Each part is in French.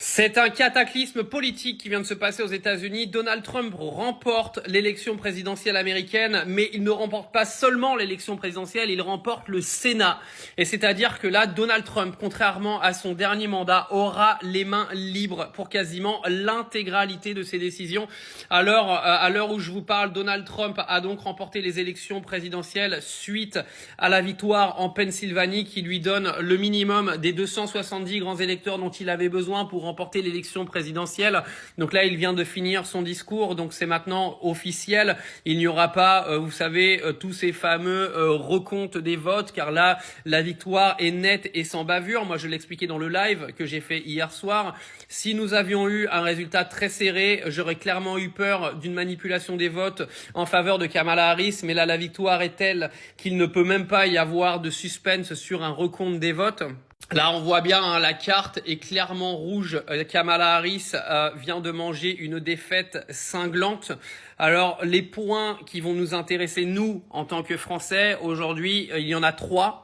C'est un cataclysme politique qui vient de se passer aux États-Unis. Donald Trump remporte l'élection présidentielle américaine, mais il ne remporte pas seulement l'élection présidentielle, il remporte le Sénat. Et c'est-à-dire que là, Donald Trump, contrairement à son dernier mandat, aura les mains libres pour quasiment l'intégralité de ses décisions. À l'heure où je vous parle, Donald Trump a donc remporté les élections présidentielles suite à la victoire en Pennsylvanie qui lui donne le minimum des 270 grands électeurs dont il avait besoin pour remporter l'élection présidentielle. Donc là, il vient de finir son discours, donc c'est maintenant officiel. Il n'y aura pas, vous savez, tous ces fameux recomptes des votes, car là, la victoire est nette et sans bavure. Moi, je l'expliquais dans le live que j'ai fait hier soir. Si nous avions eu un résultat très serré, j'aurais clairement eu peur d'une manipulation des votes en faveur de Kamala Harris, mais là, la victoire est telle qu'il ne peut même pas y avoir de suspense sur un recompte des votes. Là, on voit bien, la carte est clairement rouge. Kamala Harris vient de manger une défaite cinglante. Alors, les points qui vont nous intéresser, nous, en tant que Français, aujourd'hui, il y en a trois.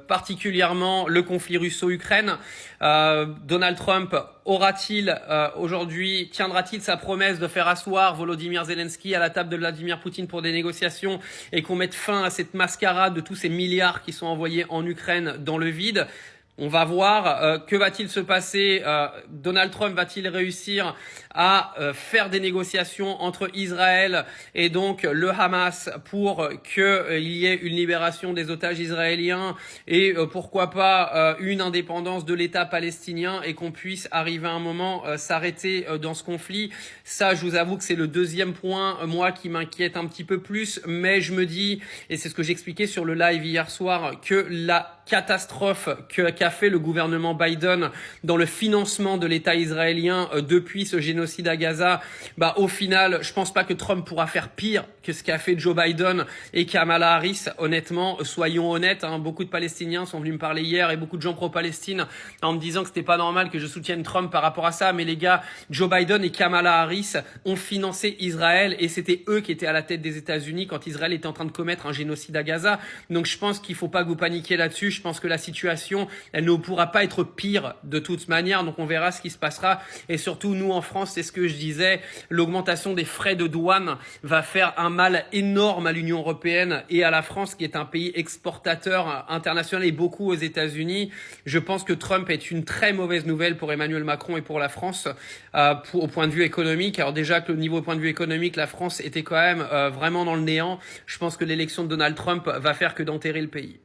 Particulièrement le conflit russo-ukraine. Donald Trump tiendra-t-il sa promesse de faire asseoir Volodymyr Zelensky à la table de Vladimir Poutine pour des négociations et qu'on mette fin à cette mascarade de tous ces milliards qui sont envoyés en Ukraine dans le vide? On va voir que va-t-il se passer. Donald Trump va-t-il réussir à faire des négociations entre Israël et donc le Hamas pour qu'il y ait une libération des otages israéliens et pourquoi pas une indépendance de l'État palestinien et qu'on puisse arriver à un moment s'arrêter dans ce conflit. Ça, je vous avoue que c'est le deuxième point, moi, qui m'inquiète un petit peu plus, mais je me dis, et c'est ce que j'expliquais sur le live hier soir, que la catastrophe qu'a fait le gouvernement Biden dans le financement de l'État israélien depuis ce génocide à Gaza, au final, je pense pas que Trump pourra faire pire que ce qu'a fait Joe Biden et Kamala Harris. Honnêtement, soyons honnêtes, beaucoup de Palestiniens sont venus me parler hier et beaucoup de gens pro-Palestine en me disant que c'était pas normal que je soutienne Trump par rapport à ça. Mais les gars, Joe Biden et Kamala Harris ont financé Israël et c'était eux qui étaient à la tête des États-Unis quand Israël était en train de commettre un génocide à Gaza. Donc je pense qu'il faut pas que vous paniquiez là-dessus. Je pense que la situation, elle ne pourra pas être pire de toute manière. Donc on verra ce qui se passera. Et surtout, nous en France, c'est ce que je disais, l'augmentation des frais de douane va faire un mal énorme à l'Union européenne et à la France, qui est un pays exportateur international et beaucoup aux États-Unis. Je pense que Trump est une très mauvaise nouvelle pour Emmanuel Macron et pour la France au point de vue économique. Alors déjà que au niveau point de vue économique, la France était quand même vraiment dans le néant. Je pense que l'élection de Donald Trump va faire que d'enterrer le pays.